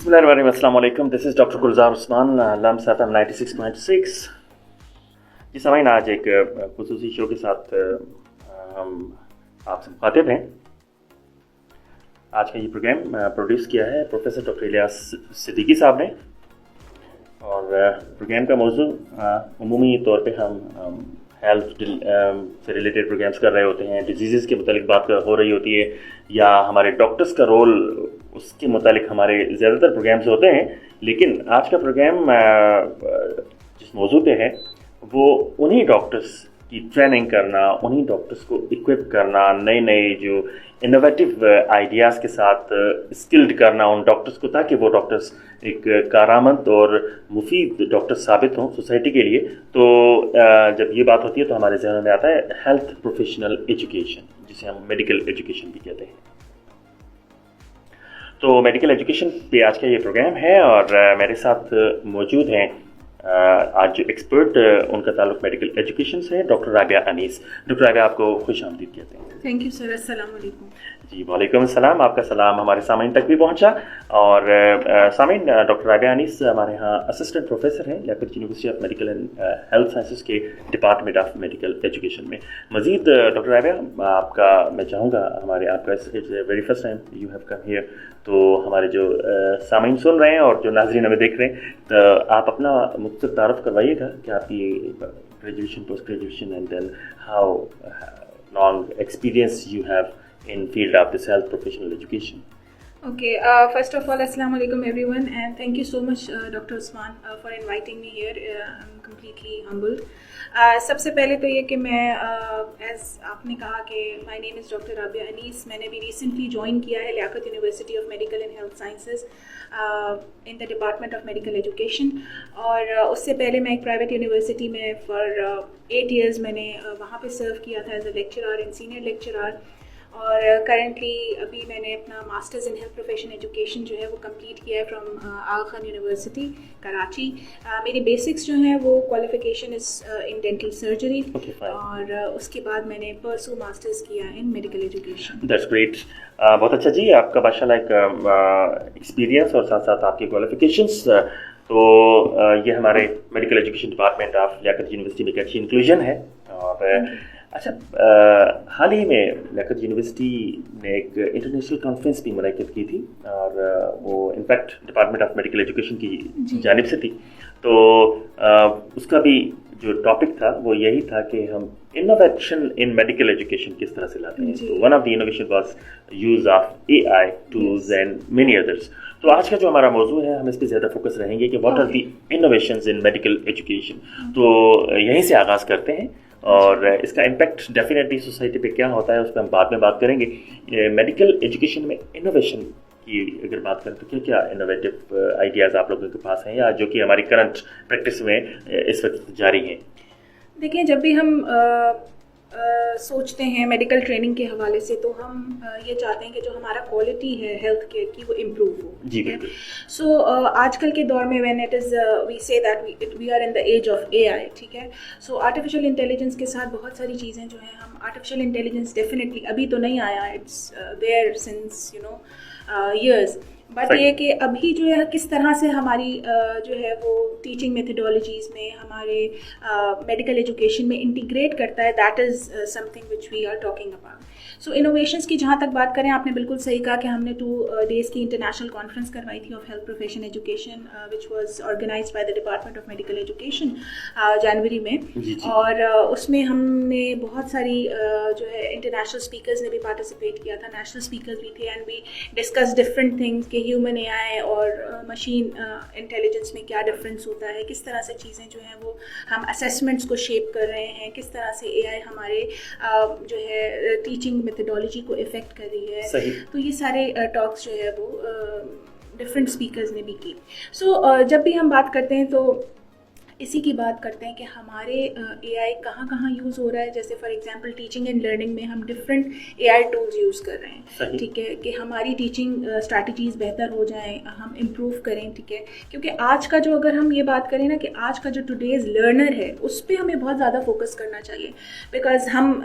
बिस्मिल्लाहिर्रहमानिर्रहीम, अस्सलाम वालेकुम। This is doctor Gulzar Usman, LUMS FM 96.6। जी सामीन, आज एक खुसूसी शो के साथ हम आपसे मुखातिब हैं। आज का ये प्रोग्राम प्रोड्यूस किया है प्रोफेसर डॉक्टर इलियास सिद्दीकी साहब ने, और प्रोग्राम का मौजू उमूमी तौर पे हम हेल्थ से रिलेटेड प्रोग्राम्स कर रहे होते हैं, डिजीज़ के मुतालिक बात हो रही होती है, या हमारे डॉक्टर्स का रोल उसके मुतालिक हमारे ज़्यादातर प्रोग्राम्स होते हैं। लेकिन आज का प्रोग्राम जिस मौजू पे है वो उन्हीं डॉक्टर्स की ट्रेनिंग करना, उन्हीं डॉक्टर्स को इक्विप करना, नए नए जो इनोवेटिव आइडियाज़ के साथ स्किल्ड करना उन डॉक्टर्स को, ताकि वो डॉक्टर्स एक कारआमद और मुफीद डॉक्टर साबित हों सोसाइटी के लिए। तो जब ये बात होती है तो हमारे जहन में आता है हेल्थ प्रोफेशनल एजुकेशन, जिसे हम मेडिकल एजुकेशन भी कहते हैं। तो मेडिकल एजुकेशन पे आज का ये प्रोग्राम है, और मेरे साथ मौजूद हैं आज जो एक्सपर्ट, उनका ताल्लुक मेडिकल एजुकेशन से है, डॉक्टर राबिया अनीस। डॉक्टर राबिया, आपको खुश आमदीद कहते हैं। Thank you sir. अस्सलाम वालेकुम। जी वालेकुम अस्सलाम। आपका सलाम हमारे सामीन तक भी पहुंचा। और सामीन, डॉक्टर राबिया अनीस हमारे यहाँ असिस्टेंट प्रोफेसर हैं Liaquat university of medical and health sciences के डिपार्टमेंट ऑफ मेडिकल एजुकेशन में। मज़ीद डॉक्टर राबिया, आपका मैं चाहूँगा आपका it's very first time you have come here, तो हमारे जो सामीन सुन रहे हैं और जो नाज़रीन हमें देख रहे हैं, तो आप अपना मुख्तसर तारुफ करवाइएगा कि आपकी graduation, post graduation, and then how long experience you have in field of this health professional education. Okay, first of all, Assalamu alaikum everyone, and thank you so much Dr. Usman for inviting me here. I'm completely humbled. सबसे पहले तो ये कि मैं as आपने कहा कि my name is doctor Rabia Anees. मैंने भी रिसेंटली ज्वाइन किया है Liaquat university of medical and health sciences in the department of medical education. और उससे पहले मैं एक प्राइवेट यूनिवर्सिटी में फॉर 8 years मैंने वहाँ पे सर्व किया था as a lecturer and senior lecturer. और करंटली अभी मैंने अपना masters in health profession education जो है वो कंप्लीट किया है from Agha Khan university Karachi. मेरी बेसिक्स जो हैं वो qualification is in dental surgery, और उसके बाद मैंने परसू मास्टर्स किया इन मेडिकल एजुकेशन। दैट्स ग्रेट, बहुत अच्छा जी। आपका माशाल्लाह एक एक्सपीरियंस और साथ साथ आपकी क्वालिफिकेशंस, तो ये हमारे medical education department of Liaquat university में एक अच्छी इंक्लूजन है। और अच्छा, हाल ही में लियाकत यूनिवर्सिटी ने एक इंटरनेशनल कॉन्फ्रेंस भी मुनक़िद की थी, और वो in fact department of medical education की जानिब से थी। तो उसका भी जो टॉपिक था वो यही था कि हम इनोवेशन इन मेडिकल एजुकेशन किस तरह से लाते हैं। तो one of the innovation was use of AI tools and many others. तो आज का जो हमारा मौजू है, हम इस पर ज़्यादा फोकस रहेंगे कि what are the innovations in medical education. तो यहीं से आगाज़ करते हैं, और इसका इम्पैक्ट डेफिनेटली सोसाइटी पे क्या होता है उस पर हम बाद में बात करेंगे। मेडिकल एजुकेशन में इनोवेशन की अगर बात करें तो क्या क्या इनोवेटिव आइडियाज़ आप लोगों के पास हैं, या जो कि हमारी करंट प्रैक्टिस में इस वक्त जारी हैं? देखिए, जब भी हम सोचते हैं मेडिकल ट्रेनिंग के हवाले से, तो हम ये चाहते हैं कि जो हमारा क्वालिटी है हेल्थ केयर की वो इम्प्रूव हो। जी बिल्कुल। सो आजकल के दौर में when it is we say that we are in the age of AI, ठीक है। सो आर्टिफिशियल इंटेलिजेंस के साथ बहुत सारी चीज़ें जो हैं, हम आर्टिफिशियल इंटेलिजेंस डेफिनेटली अभी तो नहीं आया, it's there since years, but ये कि अभी जो है किस तरह से हमारी जो है वो टीचिंग मेथडोलॉजीज़ में हमारे मेडिकल एजुकेशन में इंटीग्रेट करता है, that is something which we are talking about. So innovations की जहाँ तक बात करें, आपने बिल्कुल सही कहा कि हमने 2 days की इंटरनेशनल कॉन्फ्रेंस करवाई थी of health profession education, which was organised by the department of medical education जनवरी में। और उसमें हमने बहुत सारी जो है इंटरनेशनल स्पीकर्स ने भी पार्टिसिपेट किया था, नेशनल स्पीकर्स भी थे, and we discuss different things कि ह्यूमन AI और मशीन इंटेलिजेंस में क्या डिफरेंस होता है, किस तरह से चीज़ें जो हैं वो हम असेसमेंट्स को शेप कर रहे हैं, किस तरह से AI हमारे जो है टीचिंग मेथडोलॉजी को इफेक्ट कर रही है। सही। तो ये सारे टॉक्स जो है वो डिफरेंट स्पीकर्स ने भी की। सो जब भी हम बात करते हैं तो इसी की बात करते हैं कि हमारे AI कहाँ कहाँ यूज़ हो रहा है। जैसे for example teaching and learning में हम डिफरेंट AI टूल्स यूज़ कर रहे हैं, ठीक है, कि हमारी टीचिंग स्ट्रैटेजीज़ बेहतर हो जाएं, हम इम्प्रूव करें, ठीक है। क्योंकि आज का जो, अगर हम ये बात करें ना कि आज का जो टुडेज़ लर्नर है, उस पर हमें बहुत ज़्यादा फोकस करना चाहिए, बिकॉज हम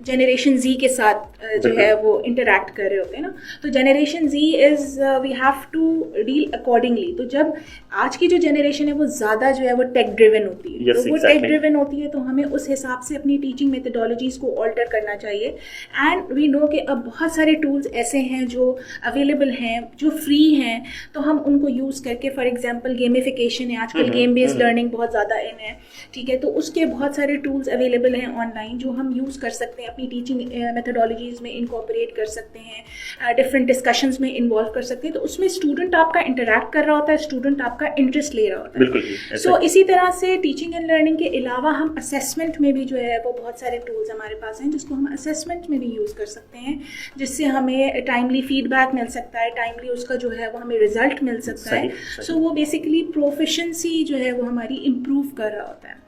जनरेशन जी के साथ जो है वो इंटरेक्ट कर रहे होते हैं ना, तो generation Z is we have to deal accordingly. तो जब आज की जो जनरेशन है वो ज़्यादा जो है वो टेक ड्रिवन होती है, तो वो टेक ड्रिवन होती है तो हमें उस हिसाब से अपनी टीचिंग मेथडोलॉजीज़ को ऑल्टर करना चाहिए। एंड वी नो कि अब बहुत सारे टूल्स ऐसे हैं जो अवेलेबल हैं, जो फ्री हैं, तो हम उनको यूज़ करके, फॉर एग्जांपल गेमिफिकेशन है, आजकल गेम बेस्ड लर्निंग बहुत ज़्यादा इन है, ठीक है, तो उसके बहुत सारे टूल्स अवेलेबल हैं ऑनलाइन जो हम यूज़ कर सकते हैं, अपनी टीचिंग मेथडोलॉजीज़ में इनकॉर्पोरेट कर सकते हैं, डिफरेंट डिस्कशंस में इन्वॉल्व कर सकते हैं। तो उसमें स्टूडेंट आपका इंटरैक्ट कर रहा होता है, स्टूडेंट आपका इंटरेस्ट ले रहा होता है। बिल्कुल। सो इसी तरह से टीचिंग एंड लर्निंग के अलावा हम असेसमेंट में भी जो है वो बहुत सारे टूल्स हमारे पास हैं जिसको हम असेसमेंट में भी यूज़ कर सकते हैं, जिससे हमें टाइमली फीडबैक मिल सकता है, टाइमली उसका जो है वो हमें रिजल्ट मिल सकता है। सो वो बेसिकली प्रोफिशिएंसी जो है वो हमारी इम्प्रूव कर रहा होता है,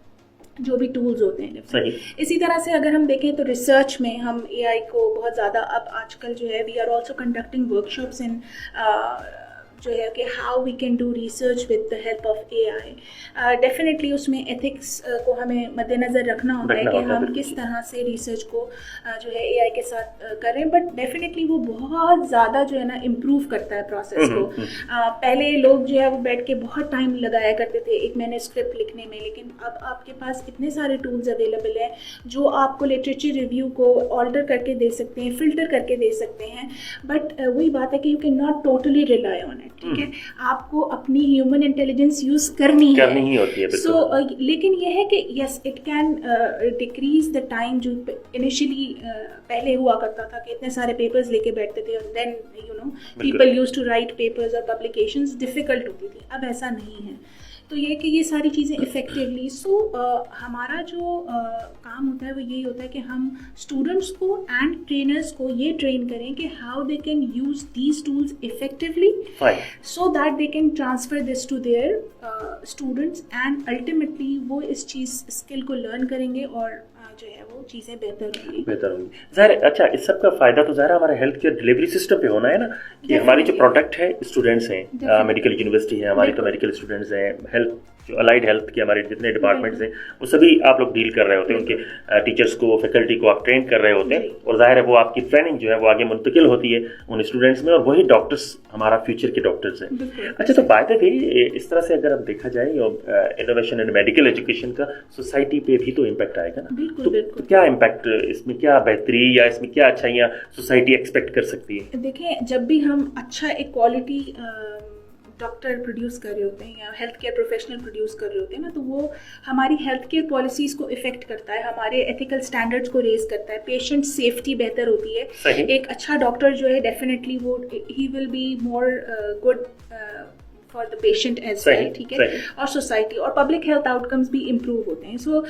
जो भी टूल्स होते हैं। इसी तरह से अगर हम देखें तो रिसर्च में हम एआई को बहुत ज़्यादा अब आजकल जो है we are also conducting workshops in जो है कि how we can do research with the help of AI. Definitely उसमें एथिक्स को हमें मद्देनज़र रखना होता है कि हम किस तरह से रिसर्च को जो है एआई के साथ कर रहे हैं, बट डेफिनेटली वो बहुत ज़्यादा जो है ना इम्प्रूव करता है प्रोसेस को। पहले लोग जो है वो बैठ के बहुत टाइम लगाया करते थे एक मैन्युस्क्रिप्ट लिखने में, लेकिन अब आपके पास इतने सारे टूल्स अवेलेबल हैं जो आपको लिटरेचर रिव्यू को ऑल्टर करके दे सकते हैं, फिल्टर करके दे सकते हैं, बट वही बात है कि you can not totally rely on it, ठीक है, आपको अपनी ह्यूमन इंटेलिजेंस यूज करनी ही होती है। सो लेकिन यह है कि yes it can decrease the time जो इनिशियली पहले हुआ करता था कि इतने सारे पेपर्स लेके बैठते थे, और then you know people used to write papers और पब्लिकेशंस डिफिकल्ट होती थी। अब ऐसा नहीं है, तो ये कि ये सारी चीज़ें इफ़ेक्टिवली हमारा जो काम होता है वो यही होता है कि हम स्टूडेंट्स को एंड ट्रेनर्स को ये ट्रेन करें कि how they can use these tools effectively so that they can transfer this to their students, and ultimately वो इस चीज़ स्किल को लर्न करेंगे और जो है वो चीज़ें बेहतर होंगी। ज़ाहिर, अच्छा, इस सब का फ़ायदा तो ज़ाहिर हमारे हेल्थ केयर डिलीवरी सिस्टम पे होना है ना, कि हमारी जो प्रोडक्ट है, स्टूडेंट्स हैं, मेडिकल यूनिवर्सिटी है हमारी, तो मेडिकल स्टूडेंट्स हैं, हेल्थ जो अलाइड हेल्थ के हमारे जितने डिपार्टमेंट्स हैं वो सभी आप लोग डील कर रहे होते हैं, उनके टीचर्स को, फैकल्टी को आप ट्रेन कर रहे होते हैं, और ज़ाहिर है वो आपकी ट्रेनिंग जो है वो आगे मुंतकिल होती है उन स्टूडेंट्स में, और वही डॉक्टर्स हमारा फ्यूचर के डॉक्टर्स हैं। अच्छा, तो बात है भी इस तरह से अगर हम देखा जाए इनोवेशन एंड मेडिकल एजुकेशन का सोसाइटी पे भी तो इम्पैक्ट आएगा ना, तो क्या इम्पैक्ट, इसमें क्या बेहतरी या इसमें क्या अच्छाइयाँ सोसाइटी एक्सपेक्ट कर सकती है? देखिए, जब भी हम अच्छा एक क्वालिटी डॉक्टर प्रोड्यूस कर रहे होते हैं या हेल्थ केयर प्रोफेशनल प्रोड्यूस कर रहे होते हैं ना, तो वो हमारी हेल्थ केयर पॉलिसीज़ को इफेक्ट करता है, हमारे एथिकल स्टैंडर्ड्स को रेज करता है, पेशेंट सेफ्टी बेहतर होती है। एक अच्छा डॉक्टर जो है डेफिनेटली वो ही will be more good for the patient as well, ठीक है, और सोसाइटी और पब्लिक हेल्थ आउटकम्स भी इम्प्रूव होते हैं। सो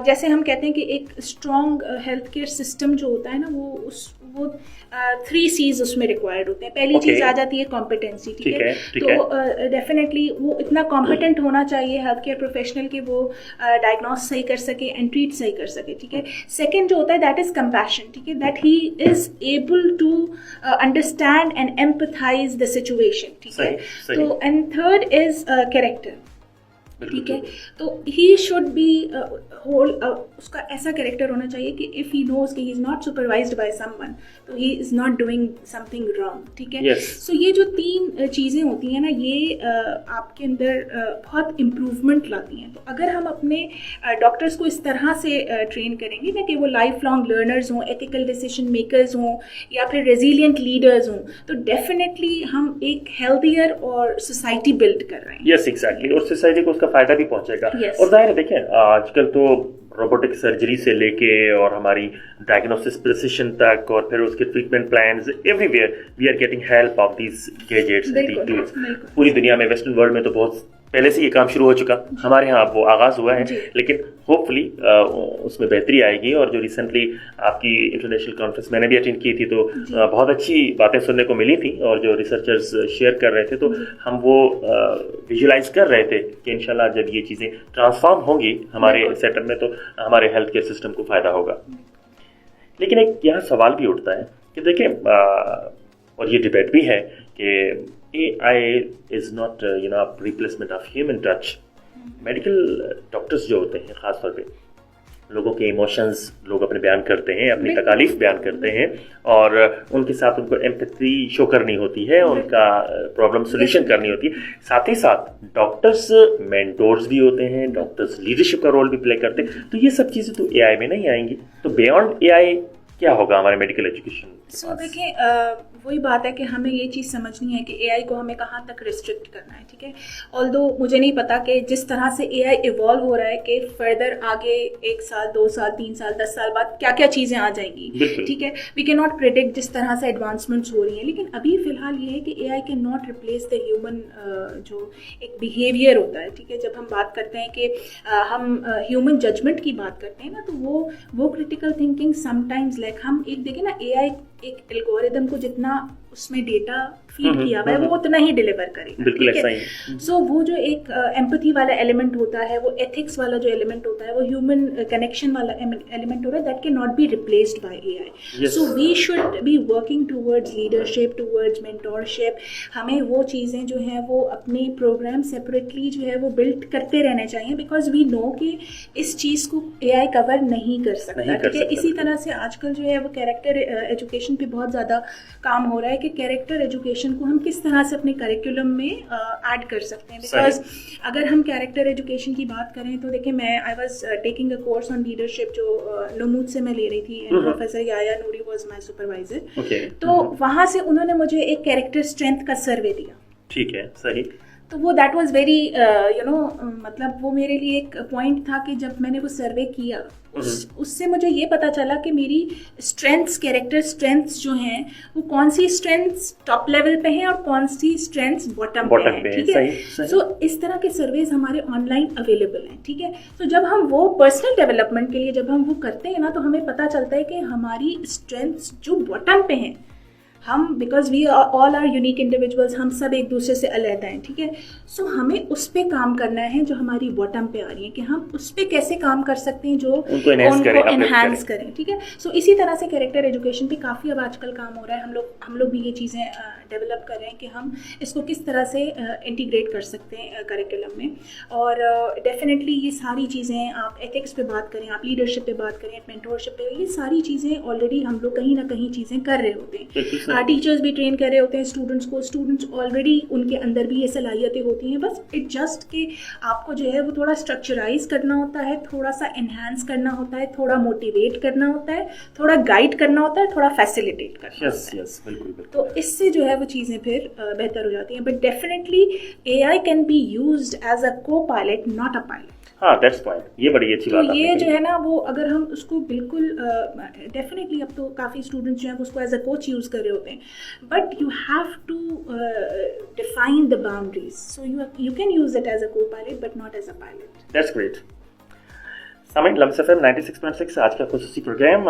जैसे हम कहते हैं कि एक स्ट्रॉन्ग हेल्थ केयर सिस्टम जो होता है ना वो 3 C's उसमें रिक्वायर्ड होते हैं। पहली चीज़ आ जाती है कॉम्पिटेंसी, ठीक है, तो डेफिनेटली वो इतना कॉम्पिटेंट होना चाहिए हेल्थ केयर प्रोफेशनल कि वो डायग्नोस सही कर सके एंड ट्रीट सही कर सके, ठीक है। सेकेंड जो होता है दैट इज कंपैशन, ठीक है, that he is able to understand and empathise the situation, ठीक है। तो एंड थर्ड इज कैरेक्टर, ठीक है, तो ही शुड बी होल, उसका ऐसा कैरेक्टर होना चाहिए कि इफ़ ही नोज कि he is not supervised by someone तो he is not doing something wrong, ठीक है। सो ये जो 3 चीज़ें होती हैं ना, ये आपके अंदर बहुत इम्प्रूवमेंट लाती हैं। तो अगर हम अपने डॉक्टर्स को इस तरह से ट्रेन करेंगे ना कि वो लाइफ लॉन्ग लर्नर्स हों, एथिकल डिसीजन मेकर्स हों, या फिर रेजिलियंट लीडर्स हों, तो डेफिनेटली हम एक हेल्थियर और सोसाइटी बिल्ड कर रहे हैं। यस, एग्जैक्टली, और सोसाइटी को उसका फायदा भी पहुंचेगा। और जाहिर है, देखें, आजकल तो रोबोटिक सर्जरी से लेके और हमारी डायग्नोसिस प्रिसिशन तक और फिर उसके treatment plans, everywhere we are getting help of these gadgets and these tools. पूरी दुनिया में, वेस्टर्न वर्ल्ड में तो बहुत पहले से ये काम शुरू हो चुका, हमारे यहाँ वो आगाज़ हुआ है, लेकिन होपफुली उसमें बेहतरी आएगी। और जो रिसेंटली आपकी इंटरनेशनल कॉन्फ्रेंस मैंने भी अटेंड की थी, तो बहुत अच्छी बातें सुनने को मिली थी, और जो रिसर्चर्स शेयर कर रहे थे, तो हम वो विजुलाइज कर रहे थे कि इंशाल्लाह जब ये चीज़ें ट्रांसफॉर्म होंगी हमारे सेटअप में, तो हमारे हेल्थ केयर सिस्टम को फ़ायदा होगा। लेकिन एक यहाँ सवाल भी उठता है कि देखें, और ये डिबेट भी है कि AI is not replacement of human touch. Medical doctors जो होते हैं ख़ास तौर पे, लोगों के इमोशंस लोग अपने बयान करते हैं, अपनी तकालीफ बयान करते हैं और उनके साथ उनको एम्पैथी शो करनी होती है, उनका प्रॉब्लम सोल्यूशन करनी होती है। साथ ही साथ डॉक्टर्स मेंटोर्स भी होते हैं, डॉक्टर्स लीडरशिप का रोल भी प्ले करते हैं। तो ये सब चीज़ें तो एआई में नहीं आएंगी। तो बियॉन्ड एआई क्या होगा हमारे मेडिकल एजुकेशन? सो देखिए, वही बात है कि हमें ये चीज़ समझनी है कि एआई को हमें कहाँ तक रिस्ट्रिक्ट करना है, ठीक है। ऑल्दो मुझे नहीं पता कि जिस तरह से एआई इवॉल्व हो रहा है कि फर्दर आगे 1 साल 2 साल 3 साल 10 साल बाद क्या क्या चीज़ें आ जाएंगी, ठीक है। वी कैन नॉट प्रेडिक्ट जिस तरह से एडवांसमेंट्स हो रही हैं, लेकिन अभी फ़िलहाल ये है कि AI can not replace the human जो एक बिहेवियर होता है, ठीक है। जब हम बात करते हैं कि हम ह्यूमन जजमेंट की बात करते हैं ना, तो वो क्रिटिकल थिंकिंग समटाइम्स लाइक हम एक देखें ना, एआई एक एल्गोरिदम को जितना उसमें डेटा फीड किया हुआ है वो उतना ही डिलीवर करेगा, बिल्कुल ऐसा ही। सो वो जो एक एम्पैथी वाला एलिमेंट होता है, वो एथिक्स वाला जो एलिमेंट होता है, वो ह्यूमन कनेक्शन वाला एलिमेंट होता है, that can not be replaced by AI. So we should be working towards leadership, towards mentorship. हमें वो चीज़ें जो हैं वो अपने प्रोग्राम सेपरेटली जो है वो बिल्ड करते रहने चाहिए, बिकॉज वी नो कि इस चीज़ को एआई कवर नहीं कर सकता, ठीक है। इसी तरह से आजकल जो है वो कैरेक्टर एजुकेशन पे बहुत ज़्यादा काम हो रहा है कि कैरेक्टर एजुकेशन को हम किस तरह से अपने करिकुलम में ऐड कर सकते हैं। बिकॉज अगर हम कैरेक्टर एजुकेशन की बात करें तो देखिए, मैं I was taking a course on leadership जो नमूद से मैं ले रही थी, professor Yaya Noori was my supervisor. तो वहाँ से उन्होंने मुझे एक कैरेक्टर स्ट्रेंथ का सर्वे दिया, ठीक है, सही। तो वो दैट वाज वेरी मतलब वो मेरे लिए एक पॉइंट था कि जब मैंने वो सर्वे किया उससे मुझे ये पता चला कि मेरी स्ट्रेंथ्स, कैरेक्टर स्ट्रेंथ्स जो हैं वो कौन सी स्ट्रेंथ्स टॉप लेवल पे हैं और कौन सी स्ट्रेंथ्स बॉटम पे हैं, ठीक है। सो इस तरह के सर्वेज हमारे ऑनलाइन अवेलेबल हैं, ठीक है। तो जब हम वो पर्सनल डेवलपमेंट के लिए जब हम वो करते हैं ना, तो हमें पता चलता है कि हमारी स्ट्रेंथ्स जो बॉटम पे हैं, हम because we all are unique individuals, हम सब एक दूसरे से अलग हैं, ठीक है। सो हमें उस पर काम करना है जो हमारी बॉटम पे आ रही है, कि हम उस पर कैसे काम कर सकते हैं जो उनको एनहांस करें, ठीक है। सो इसी तरह से कैरेक्टर एजुकेशन पे काफ़ी अब आजकल काम हो रहा है। हम लोग भी ये चीज़ें डेवलप कर रहे हैं कि हम इसको किस तरह से इंटीग्रेट कर सकते हैं करिकुलम में। और डेफिनेटली ये सारी चीज़ें, आप एथिक्स पे बात करें, आप लीडरशिप पे बात करें, मेंटोरशिप पे, ये सारी चीज़ें ऑलरेडी हम लोग कहीं ना कहीं चीज़ें कर रहे होते हैं। टीचर्स भी ट्रेन कर रहे होते हैं स्टूडेंट्स को, स्टूडेंट्स ऑलरेडी उनके अंदर भी ये सलाहियतें होती हैं, बस इट जस्ट कि आपको जो है वो थोड़ा स्ट्रक्चराइज करना होता है, थोड़ा सा एनहांस करना होता है, थोड़ा मोटिवेट करना होता है, थोड़ा गाइड करना होता है, थोड़ा फैसिलिटेट करना होता है। बिल्कुल। तो इससे जो है वो चीज़ें फिर बेहतर हो जाती हैं। But definitely AI can be used as a copilot, not a pilot. हाँ, दैट्स पॉइंट, ये बड़ी अच्छी बात है। तो ये जो है ना वो अगर हम उसको बिल्कुल डेफिनेटली, अब तो काफ़ी स्टूडेंट्स जो हैं उसको एज अ कोच यूज़ कर रहे होते हैं, but you have to define the boundaries, so you can use it as a copilot but not as a pilot. That's great. Samin, LUMS FM 96.6 आज का खुसूसी प्रोग्राम,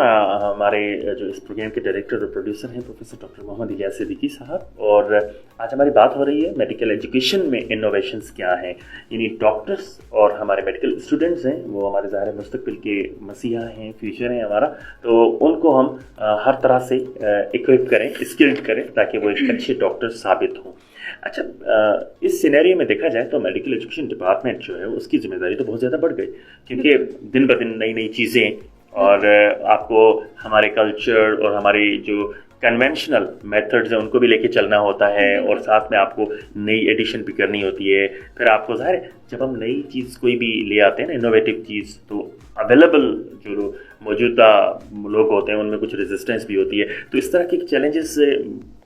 हमारे जो इस प्रोग्राम के डायरेक्टर और प्रोड्यूसर हैं प्रोफेसर डॉक्टर मोहम्मद इलियास सिद्दीकी साहब, और आज हमारी बात हो रही है मेडिकल एजुकेशन में इनोवेशंस क्या हैं। यानी डॉक्टर्स और हमारे मेडिकल स्टूडेंट्स हैं, वो हमारे ज़ाहिर मुस्तकबिल के मसीहा हैं, फ्यूचर हैं हमारा, तो उनको हम हर तरह से इक्विप करें, स्किल्ड करें, ताकि वो एक अच्छे डॉक्टर साबित हों। अच्छा, इस सिनेरियो में देखा जाए तो मेडिकल एजुकेशन डिपार्टमेंट जो है उसकी जिम्मेदारी तो बहुत ज़्यादा बढ़ गई, क्योंकि दिन ब दिन नई नई चीज़ें, और आपको हमारे कल्चर और हमारी जो कन्वेंशनल मेथड्स हैं उनको भी लेके चलना होता है, और साथ में आपको नई एडिशन भी करनी होती है। फिर आपको ज़ाहिर है जब हम नई चीज़ कोई भी ले आते हैं ना, इनोवेटिव चीज़, तो अवेलेबल जो मौजूदा लोग होते हैं उनमें कुछ रेजिस्टेंस भी होती है। तो इस तरह के चैलेंजेस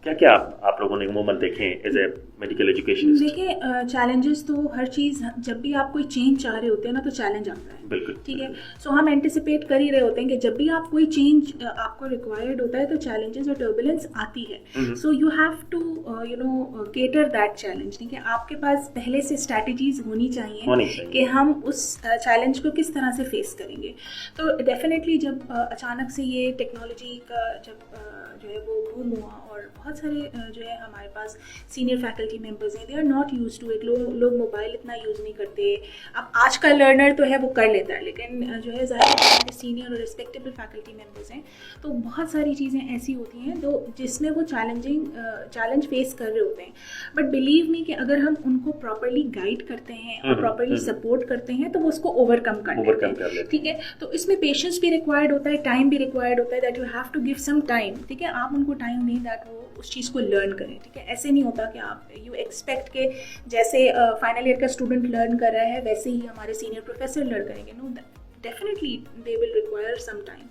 क्या क्या आप लोगों ने अमूमन देखे एज ए मेडिकल एजुकेशन? देखिए, चैलेंजेस तो हर चीज़, जब भी आप कोई चेंज चाह रहे होते हैं ना तो चैलेंज आता है, बिल्कुल, ठीक है। सो हम एंटिसिपेट कर ही रहे होते हैं कि जब भी आप कोई चेंज आपको रिक्वायर्ड होता है तो चैलेंजेस और टर्बुलेंस आती है। So you have to cater that challenge, ठीक है। आपके पास पहले से स्ट्रैटेजीज होनी चाहिए कि हम उस चैलेंज को किस तरह से फेस करेंगे। तो डेफिनेटली जब अचानक से ये टेक्नोलॉजी का जब जो है वो बूम हुआ, और बहुत सारे जो है हमारे पास सीनियर फैकल्टी फैकल्टी मेंबर्स हैं, they are not use to it. लोग मोबाइल इतना यूज़ नहीं करते। अब आज का लर्नर तो है वो कर लेता है, लेकिन जो है ज़ाहिर हमारे सीनियर और रिस्पेक्टेबल फैकल्टी मेंबर्स हैं, तो बहुत सारी चीज़ें ऐसी होती हैं तो जिसमें वो चैलेंज फेस कर रहे होते हैं। बट बिलीव मी कि अगर हम उनको प्रॉपरली गाइड करते हैं और प्रॉपरली सपोर्ट करते हैं तो वो उसको ओवरकम कर लेते हैं। ठीक है, तो इसमें पेशेंस भी रिक्वायर्ड होता है, टाइम भी रिक्वायर्ड होता है, that you have to give some time. ठीक है, आप उनको टाइम दें दैट वो उस चीज़ को लर्न करें। ठीक है, ऐसे नहीं होता कि आप यू एक्सपेक्ट के जैसे फाइनल ईयर का स्टूडेंट लर्न कर रहा है वैसे ही हमारे सीनियर प्रोफेसर लर्न करेंगे। No, definitely they will require some time.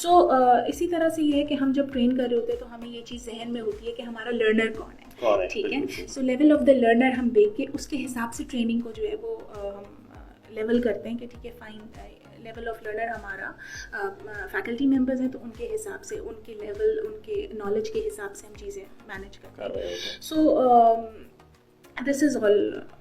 So इसी तरह से ये है कि हम जब ट्रेन कर रहे होते हैं तो हमें ये चीज़ जहन में होती है कि हमारा लर्नर कौन है। ठीक है, सो लेवल ऑफ द लर्नर हम देख के उसके हिसाब से ट्रेनिंग को जो है वो हम लेवल करते हैं कि ठीक है फाइन, लेवल ऑफ लर्नर हमारा फैकल्टी मेंबर्स हैं तो उनके हिसाब से, उनके लेवल, उनके नॉलेज के हिसाब से हम चीज़ें मैनेज करते हैं। So this is all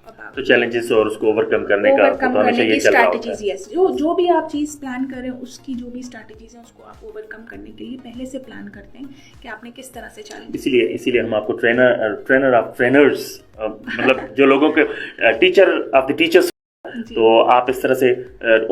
about तो चैलेंजेस और उसको ओवरकम करने का तो हमेशा ये चल रहा होता है। स्ट्रैटेजीज। यस, जो भी आप चीज़ प्लान कर रहे हैं उसकी जो भी स्ट्रैटेजीज हैं उसको आप ओवरकम करने के लिए पहले से प्लान करते हैं कि आपने किस तरह से चैलेंज। इसीलिए हम आपको ट्रेनर ऑफ ट्रेनर्स, मतलब जो लोगों के टीचर ऑफ द टीचर्स, तो आप इस तरह से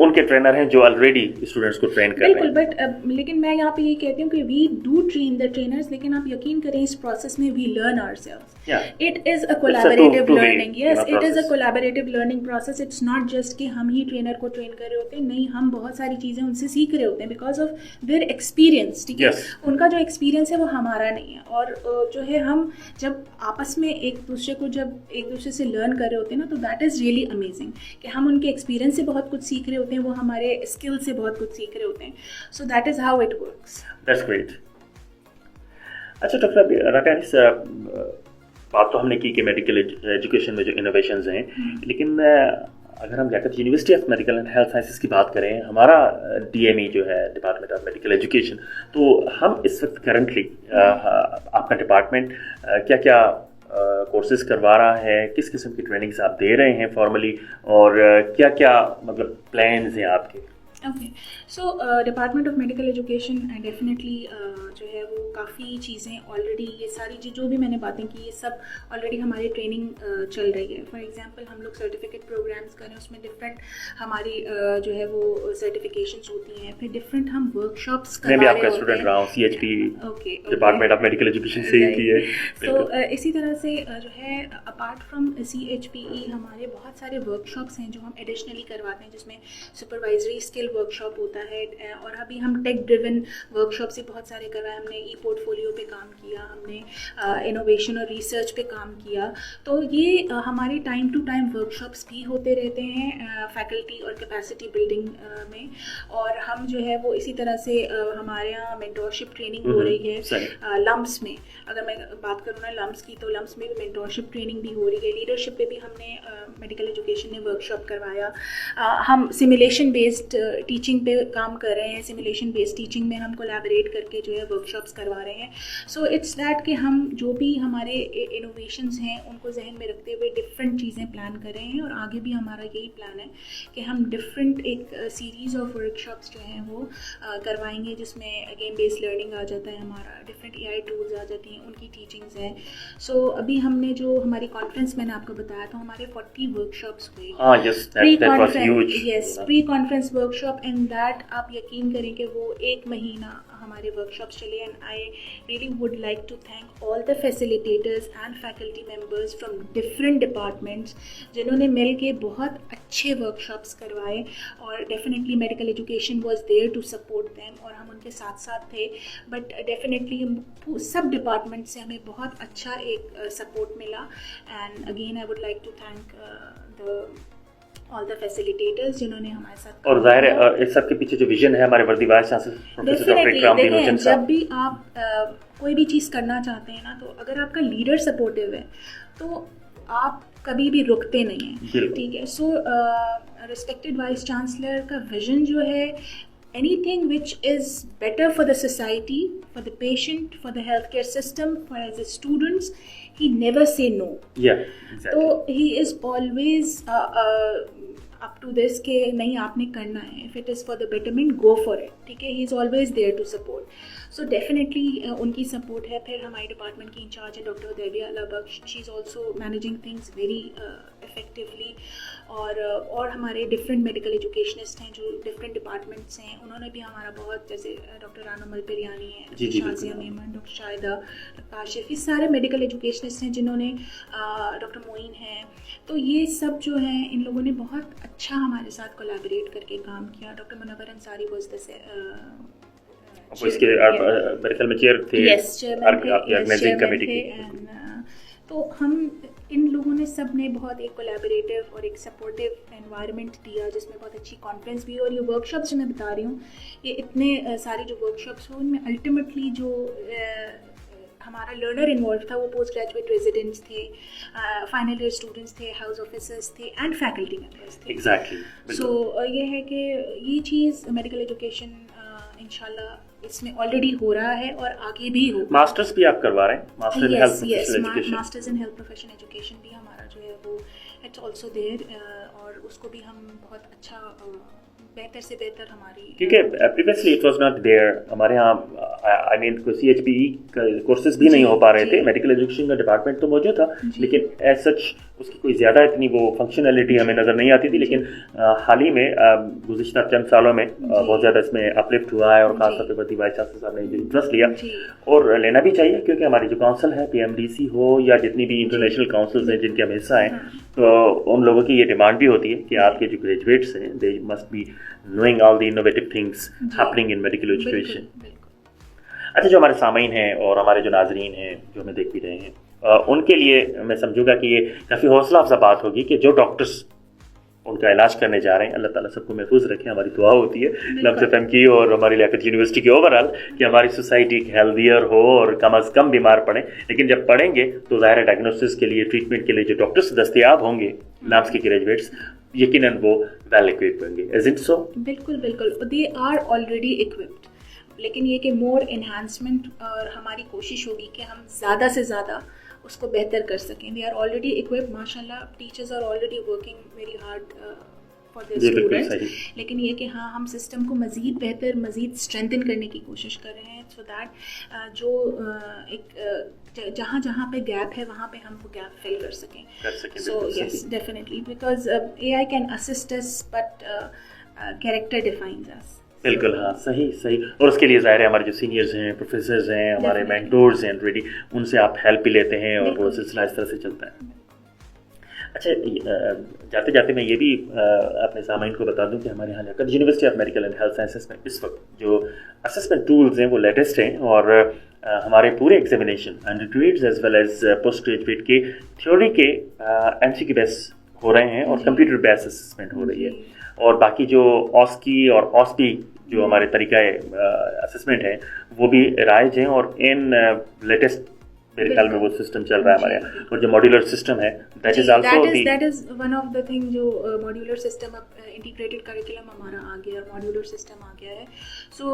उनके ट्रेनर हैं जो ऑलरेडी स्टूडेंट्स को ट्रेन कर रहे हैं। बिल्कुल, बट लेकिन मैं यहाँ पे ये कहती हूँ कि we do train the trainers, लेकिन आप यकीन करें इस प्रोसेस में we learn ourselves. It is a collaborative learning. Yes, it is a collaborative learning process. It's not just कि हम ही ट्रेनर को ट्रेन कर रहे होते हैं, नहीं, हम बहुत सारी चीज़ें उनसे सीख रहे होते हैं बिकॉज ऑफ देयर एक्सपीरियंस। ठीक है, उनका जो एक्सपीरियंस है वो हमारा नहीं है। और जो है हम जब आपस में एक दूसरे से लर्न कर रहे होते हैं ना, तो दैट इज़ रियली अमेजिंग कि हम उनके एक्सपीरियंस से बहुत कुछ सीख रहे होते हैं, वो हमारे स्किल से बहुत कुछ सीख रहे होते हैं। So that is how it works. That's great. अच्छा डॉक्टर राकेश, बात तो हमने की कि मेडिकल एजुकेशन में जो इनोवेशंस हैं, लेकिन अगर हम जाकर university of medical and health sciences की बात करें, हमारा DME जो है, डिपार्टमेंट ऑफ मेडिकल एजुकेशन, तो हम इस वक्त करंटली आपका डिपार्टमेंट क्या क्या कोर्सेज करवा रहा है, किस किस्म की ट्रेनिंग्स आप दे रहे हैं फॉर्मली, और क्या क्या मतलब प्लान्स हैं आपके? Okay, so department of medical education definitely जो है वो काफ़ी चीज़ें ऑलरेडी, ये सारी जो भी मैंने बातें की, ये सब ऑलरेडी हमारी ट्रेनिंग चल रही है। फॉर एग्जांपल हम लोग सर्टिफिकेट प्रोग्राम्स करें, उसमें डिफरेंट हमारी जो है वो सर्टिफिकेशंस होती हैं, फिर डिफरेंट हम वर्कशॉप्स करवा रहे होते हैं। मैं भी आपका स्टूडेंट रहा हूँ, CHP department of medical education से ही की है। तो इसी तरह से जो है अपार्ट फ्रॉम CHPE हमारे बहुत सारे वर्कशॉप्स हैं जो हम एडिशनली करवाते हैं, जिसमें सुपरवाइजरी स्किल वर्कशॉप होता है, और अभी हम टेक ड्रिवन वर्कशॉप से बहुत सारे करवाए। हमने ई-पोर्टफोलियो पे काम किया, हमने इनोवेशन और रिसर्च पे काम किया। तो ये हमारे टाइम टू टाइम वर्कशॉप्स भी होते रहते हैं फैकल्टी और कैपेसिटी बिल्डिंग में, और हम जो है वो इसी तरह से हमारे यहाँ मेंटोरशिप ट्रेनिंग हो रही है लम्स में। अगर मैं बात करूँ ना लम्स की, तो लम्स में भी मेंटोरशिप ट्रेनिंग भी हो रही है। लीडरशिप पे भी हमने मेडिकल एजुकेशन ने वर्कशॉप करवाया। हम सिमुलेशन बेस्ड टीचिंग पे काम कर रहे हैं, सिमुलेशन बेस्ड टीचिंग में हम कोलैबोरेट करके जो है वर्कशॉप्स करवा रहे हैं। सो इट्स दैट कि हम जो भी हमारे इनोवेशंस हैं उनको जहन में रखते हुए डिफरेंट चीज़ें प्लान कर रहे हैं, और आगे भी हमारा यही प्लान है कि हम डिफरेंट एक सीरीज़ ऑफ वर्कशॉप्स जो हैं वो करवाएंगे, जिसमें गेम बेस्ड लर्निंग आ जाता है हमारा, डिफरेंट AI टूल्स आ जाती हैं, उनकी टीचिंग्स हैं। सो अभी हमने जो हमारी कॉन्फ्रेंस मैंने आपको बताया था, हमारे 40 वर्कशॉप्स हुए। Pre conference workshop, and that आप यकीन करें कि वो 1 महीना हमारे वर्कशॉप्स चले। And I really would like to thank all the facilitators and faculty members from different departments, जिन्होंने मिल के बहुत अच्छे वर्कशॉप्स करवाए, और definitely medical education was there to support them, और हम उनके साथ साथ थे। बट डेफिनेटली सब डिपार्टमेंट से हमें बहुत अच्छा एक सपोर्ट मिला। And again I would like to thank all the facilitators जिन्होंने हमारे साथ, और जाहिर है इस सब के पीछे जो विजन है हमारे वर्दी वाइस चांसलर प्रोफेसर डॉक्टर इकराम दीन साहब। जब भी आप कोई भी चीज़ करना चाहते हैं ना, तो अगर आपका लीडर सपोर्टिव है तो आप कभी भी रुकते नहीं हैं। ठीक है, सो रिस्पेक्टेड वाइस चांसलर का विजन जो है, anything which is better for the society, for the patient, for the healthcare system, for the students, he never say no. Yeah, exactly. So he is always up to this के नहीं आपने करना है, if it is for the betterment, go for it. ठीक है, he is always there to support. So definitely उनकी support है। फिर हमारे डिपार्टमेंट की इंचार्ज है doctor Devia Allabakhsh, she is also managing things very effectively. और हमारे डिफरेंट मेडिकल एजुकेशनिस्ट हैं जो डिफरेंट डिपार्टमेंट्स हैं, उन्होंने भी हमारा बहुत, जैसे डॉक्टर राना मलपेरियानी है, doctor Shazia Memon, doctor Shahida, doctor Kashif, ये सारे मेडिकल एजुकेशनिस्ट हैं जिन्होंने, डॉक्टर मोइन हैं, तो ये सब जो हैं इन लोगों ने बहुत अच्छा हमारे साथ कोलैबोरेट करके काम किया। डॉक्टर मुनव्वर अंसारी वाज इसके मेरे ख्याल में चेयर थे, ऑर्गेनाइजिंग कमेटी की। तो हम इन लोगों ने सब ने बहुत एक कोलैबोरेटिव और एक सपोर्टिव एनवायरनमेंट दिया जिसमें बहुत अच्छी कॉन्फ्रेंस भी। और ये वर्कशॉप्स जो मैं बता रही हूँ, ये इतने सारे जो वर्कशॉप्स हुए उनमें अल्टीमेटली जो हमारा लर्नर इन्वॉल्व था वो पोस्ट ग्रेजुएट रेजिडेंट्स थे, फाइनल ईयर स्टूडेंट्स थे, हाउस ऑफिसर्स थे एंड फैकल्टी मेंबर्स थे। एग्जैक्टली। सो ये है कि ये चीज़ मेडिकल एजुकेशन इंशाल्लाह इसमें ऑलरेडी हो रहा है और आगे भी हो। मास्टर्स भी आप करवा रहे हैं? Master in health professional education, masters in health profession education भी हमारा जो है वो इट्स ऑल्सो देयर, और उसको भी हम बहुत अच्छा बेहतर से बेहतर हमारी, क्योंकि previously it was not there हमारे यहाँ, आई मीन कोई CHPE कोर्सेज भी नहीं हो पा रहे थे। मेडिकल एजुकेशन का डिपार्टमेंट तो मौजूद था लेकिन एज सच उसकी कोई ज़्यादा इतनी वो फंक्शनैलिटी हमें नज़र नहीं आती थी। लेकिन हाल ही में गुज़िश्ता चंद सालों में बहुत ज़्यादा इसमें अपलिफ्ट हुआ है और खासतौर पर बदी वाइस चांसलर साहब ने जो इंटरेस्ट लिया, और लेना भी चाहिए, क्योंकि हमारी जो काउंसिल है PMDC हो या जितनी भी इंटरनेशनल काउंसिल्स हैं जिनके हम हिस्सा हैं, तो उन लोगों की ये डिमांड भी होती है कि आपके जो ग्रेजुएट्स हैं they must be knowing all the innovative things happening in medical education. अच्छा, जो हमारे सामीन हैं और हमारे जो नाजरीन हैं जो हमें देख भी रहे हैं, उनके लिए मैं समझूंगा कि ये काफ़ी हौसला अफजा बात होगी कि जो डॉक्टर्स उनका इलाज करने जा रहे हैं, अल्लाह ताला सबको महफूज रखें। हमारी दुआ होती है लम्स FM की और हमारी लियाकत यूनिवर्सिटी की ओवरऑल कि हमारी सोसाइटी हेल्दियर हो और कम अज़ कम बीमार पड़े। लेकिन जब पढ़ेंगे तो ज़ाहिर है डायग्नोसिस के लिए, ट्रीटमेंट के लिए जो डॉक्टर्स दस्तियाब होंगे लम्स के ग्रेजुएट्स, यकीनन वो वेल इक्विप्ड होंगे। Is it so? बिल्कुल बिल्कुल, दे आर ऑलरेडी इक्विप्ड, लेकिन ये कि मोर एनहांसमेंट और हमारी कोशिश होगी कि हम ज़्यादा से ज़्यादा उसको बेहतर कर सकें। दे आर ऑलरेडी इक्विप्ड, माशाल्लाह, teachers are already working very hard for their students, लेकिन ये कि हाँ हम सिस्टम को मज़ीद बेहतर, मज़ीद स्ट्रेंथन करने की कोशिश कर रहे हैं सो दैट जो एक जहाँ जहाँ पे गैप है वहाँ पे हम वो गैप फिल कर सकें। So yes definitely, because AI can assist us but character defines us. बिल्कुल, हाँ, सही सही। और उसके लिए ज़ाहिर है हमारे जो सीनियर्स हैं, प्रोफेसर्स हैं, हमारे मेंटोर्स हैं ऑलरेडी, उनसे आप हेल्प भी लेते हैं और वो सिलसिला इस तरह से चलता है। अच्छा, जाते जाते मैं ये भी अपने सामाइन को बता दूं कि हमारे यहाँ Liaquat university of medical and health sciences में इस वक्त जो असेसमेंट टूल्स हैं वो लेटेस्ट हैं, और हमारे पूरे examination undergrads as well as post graduate के थ्योरी के MCQ बेस हो रहे हैं और कंप्यूटर बेस असेसमेंट हो रही है। और बाकी जो OSCE और OSPI जो हमारे तरीका असेसमेंट है वो भी राइज हैं, और इन लेटेस्ट मेरे ख्याल में वो सिस्टम चल रहा है हमारे यहाँ। और जो मॉड्यूलर सिस्टम है that is one of the thing, जो मॉड्यूलर सिस्टम, अब इंटीग्रेटेड करिकुलम हमारा आ गया, मॉड्यूलर सिस्टम आ गया है। सो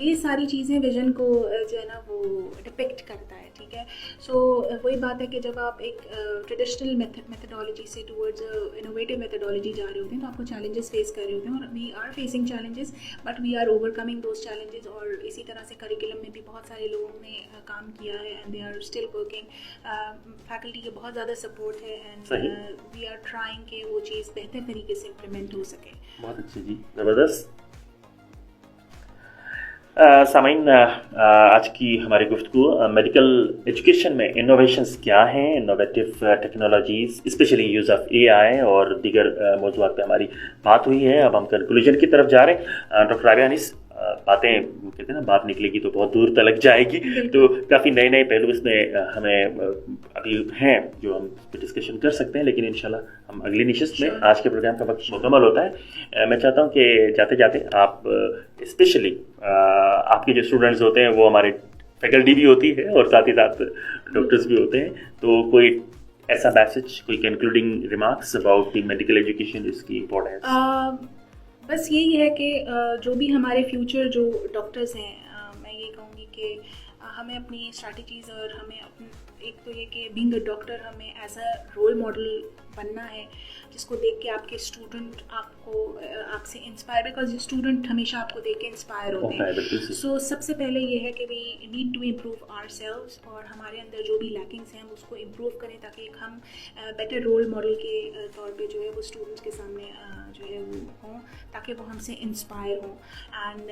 ये सारी चीज़ें विजन को जो है ना वो डिपिक्ट करता है, ठीक है। सो वही बात है कि जब आप एक ट्रेडिशनल मेथडोलॉजी से टूवर्ड्स इनोवेटिव मेथडोलॉजी जा रहे होते हैं तो आपको चैलेंजेस फेस कर रहे होते हैं, और we are facing challenges but we are overcoming those challenges. और इसी तरह से करिकुलम में भी बहुत सारे लोगों ने काम किया है and they are still working, faculty के बहुत ज़्यादा सपोर्ट है एंड वी आर ट्राइंग कि वो चीज़ बेहतर तरीके से इम्प्लीमेंट हो सके। बहुत अच्छी जी, ज़बरदस्त। सामीन, आज की हमारी गुफ्तगू मेडिकल एजुकेशन में इनोवेशंस क्या हैं, innovative technologies, specially use of AI और दीगर मौज़ूआत पे हमारी बात हुई है। अब हम कंक्लूजन की तरफ जा रहे हैं। डॉक्टर राबिया अनीस, बातें कहते हैं ना, बात निकलेगी तो बहुत दूर तलक जाएगी, तो काफ़ी नए नए पहलू इसमें हमें अभी हैं जो हम इस पर डिस्कशन कर सकते हैं, लेकिन इंशाल्लाह हम अगली निशस्त में, आज के प्रोग्राम का वक्त मुकम्मल होता है। मैं चाहता हूं कि जाते जाते आप स्पेशली आपके जो स्टूडेंट्स होते हैं वो हमारे फैकल्टी भी होती है और साथ ही साथ डॉक्टर्स भी होते हैं, तो कोई ऐसा मैसेज, कोई concluding remarks about the medical education, इसकी इम्पोर्टेंस? बस यही है कि जो भी हमारे फ्यूचर जो डॉक्टर्स हैं, मैं मैं ये कहूँगी कि हमें अपनी स्ट्रैटेजीज़ और हमें एक तो ये कि बीइंग अ डॉक्टर हमें एज अ रोल मॉडल बनना है, जिसको देख के आपके स्टूडेंट आपसे इंस्पायर, बिकॉज स्टूडेंट हमेशा आपको देख के इंस्पायर होते हैं। सो सबसे पहले ये है कि we need to improve ourselves, और हमारे अंदर जो भी लैकिंग्स हैं हम उसको इम्प्रूव करें, ताकि हम बेटर रोल मॉडल के तौर पे जो है वो स्टूडेंट्स के सामने जो है वो हों, ताकि वो हमसे इंस्पायर हों। एंड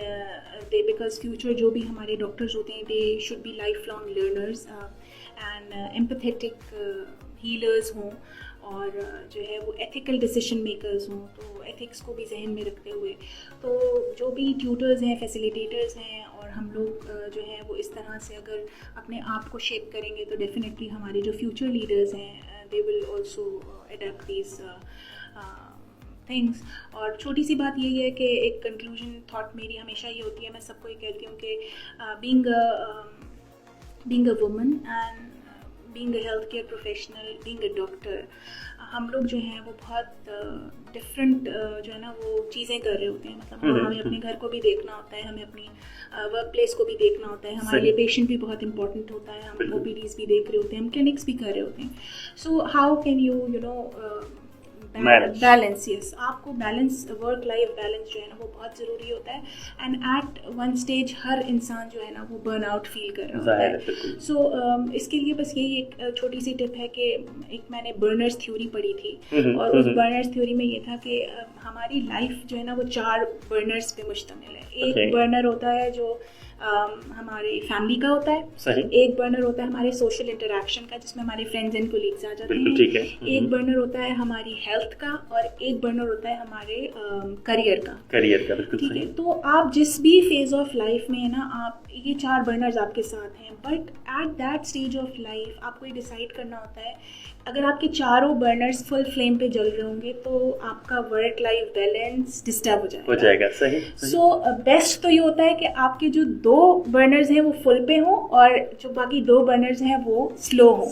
दे बिकॉज फ्यूचर जो भी हमारे डॉक्टर्स होते हैं they should be life long learners and empathetic healers हों, और जो है वो एथिकल डिसीजन मेकर्स हों। तो एथिक्स को भी जहन में रखते हुए तो जो भी ट्यूटर्स हैं, फैसिलिटेटर्स हैं, और हम लोग जो है वो इस तरह से अगर अपने आप को शेप करेंगे तो डेफिनेटली हमारे जो फ्यूचर लीडर्स हैं they will also adopt these things. और छोटी सी बात यही है कि एक कंक्लूजन थॉट मेरी हमेशा ये होती है, मैं सबको ये कहती हूँ कि being a woman and being a health care professional, being a doctor, हम लोग जो हैं वो बहुत डिफरेंट जो है ना वो लिए कर रहे होते हैं। मतलब हमें अपने घर को भी देखना होता है, हमें अपनी वर्क प्लेस को भी देखना होता है, हमारे लिए पेशेंट भी बहुत इंपॉर्टेंट होता है, हम OPDs भी देख रहे होते हैं, हम क्लिनिक्स भी कर रहे होते हैं। So how can you balance, yes, आपको बैलेंस, वर्क लाइफ बैलेंस जो है ना वो बहुत ज़रूरी होता है। एंड एट वन स्टेज हर इंसान जो है ना वो बर्न आउट फील कर रहा होता है। सो इसके लिए बस यही एक छोटी सी टिप है कि एक मैंने बर्नर्स थ्योरी पढ़ी थी, और उस बर्नर्स थ्योरी में ये था कि हमारी लाइफ जो है ना वो 4 बर्नर्स पे मुश्तमिल है। एक बर्नर होता है जो हमारी फैमिली का होता है, एक बर्नर होता है हमारे सोशल इंटरेक्शन का जिसमें हमारे फ्रेंड्स एंड कोलीग्स आ जाते हैं, एक बर्नर होता है हमारी हेल्थ का, और एक बर्नर होता है हमारे करियर का। ठीक है, तो आप जिस भी फेज ऑफ लाइफ में है ना, आप ये 4 बर्नर्स आपके साथ हैं, but at that stage of life आपको ये डिसाइड करना होता है, अगर आपके चारों बर्नर्स फुल फ्लेम पे जल रहे होंगे तो आपका वर्क लाइफ बैलेंस डिस्टर्ब हो जाएगा। सही। सो बेस्ट तो ये होता है कि आपके जो 2 बर्नर्स हैं वो फुल पे हों और जो बाकी 2 बर्नर्स हैं वो स्लो हों।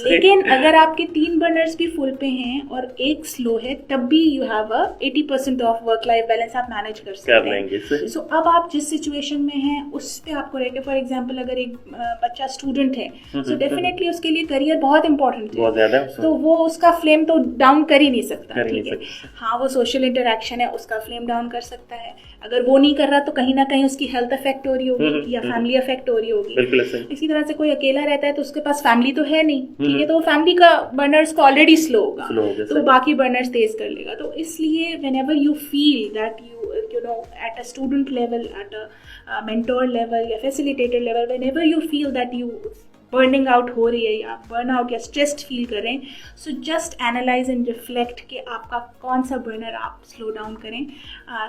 लेकिन अगर आपके 3 बर्नर्स भी फुल पे हैं और एक स्लो है, तब भी you have 80% of work life balance आप मैनेज कर सकते हैं। सो अब आप जिस सिचुएशन में हैं उस पर आपको रहकर, फॉर एग्जाम्पल अगर एक बच्चा स्टूडेंट है सो डेफिनेटली उसके लिए करियर बहुत इंपॉर्टेंट है, तो वो उसका फ्लेम तो डाउन कर ही नहीं सकता। ठीक है, हाँ, वो सोशल इंटरेक्शन है उसका फ्लेम डाउन कर सकता है। अगर वो नहीं कर रहा तो कहीं ना कहीं उसकी हेल्थ अफेक्ट हो रही होगी या फैमिली अफेक्ट हो रही होगी। इसी तरह से कोई अकेला रहता है तो उसके पास फैमिली तो है नहीं, ठीक है, तो वो फैमिली का बर्नर्स को ऑलरेडी स्लो होगा, तो बाकी बर्नर्स तेज कर लेगा। तो इसलिए whenever you feel that you know at a student level, at a mentor level या facilitator level, whenever you feel that you burning out हो रही है या बर्न आउट या स्ट्रेस्ड फील कर रहे हैं, so just analyse and reflect कि आपका कौन सा बर्नर आप स्लो डाउन करें,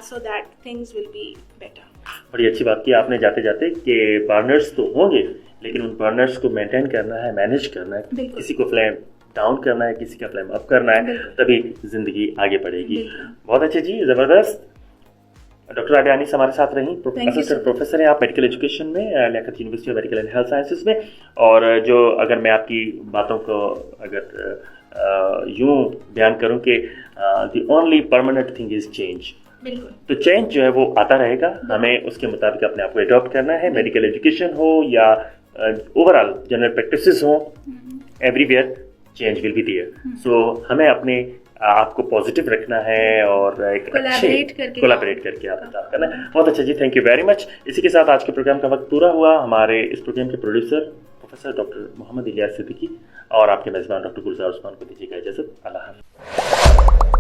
so that things will be better. बड़ी अच्छी बात की आपने जाते जाते कि बर्नर्स तो होंगे लेकिन उन बर्नर्स को मेंटेन करना है, मैनेज करना है, किसी को फ्लेम डाउन करना है, किसी का फ्लेम अप करना है, तभी जिंदगी आगे बढ़ेगी। बहुत अच्छे जी, ज़बरदस्त। डॉक्टर आलिया अनीस हमारे साथ रही, असिस्टेंट प्रोफेसर हैं आप मेडिकल एजुकेशन में, Liaquat university of medical and health sciences में। और जो अगर मैं आपकी बातों को अगर यूं बयान करूं कि the only permanent thing is change, तो चेंज जो है वो आता रहेगा, हमें उसके मुताबिक अपने आप को एडॉप्ट करना है। मेडिकल एजुकेशन हो या ओवरऑल जनरल प्रैक्टिसेस हो, everywhere change will be there. So हमें अपने आपको पॉजिटिव रखना है और एक कोलैबोरेट करके आप बता करना है। बहुत अच्छा जी, थैंक यू वेरी मच। इसी के साथ आज के प्रोग्राम का वक्त पूरा हुआ। हमारे इस प्रोग्राम के producer professor doctor Mohammad Ilyas Siddiqui और आपके मेजबान डॉक्टर गुलजार उस्मान को दीजिएगा इजाजत। अल्लाह हाफ़िज़।